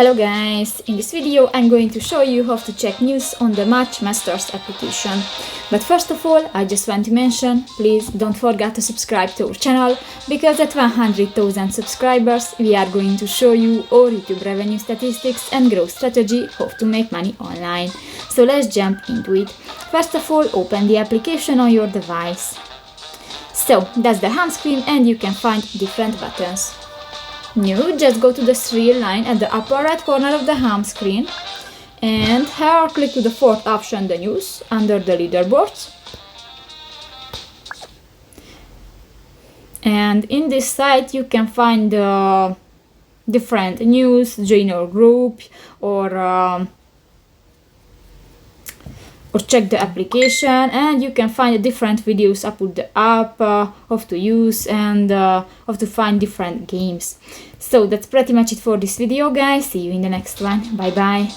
Hello guys, in this video I'm going to show you how to check news on the MatchMasters application. But first of all, I just want to mention, please don't forget to subscribe to our channel, because at 100,000 subscribers we are going to show you our YouTube revenue statistics and growth strategy, how to make money online. So let's jump into it. First of all, open the application on your device. So that's the home screen and you can find different buttons. New, just go to the 3 line at the upper right corner of the home screen, and here click to the fourth option, the news, under the leaderboards. And in this site you can find different news, join our group, or check the application, and you can find different videos about the app, how to use, and how to find different games. So that's pretty much it for this video, guys. See you in the next one. Bye bye.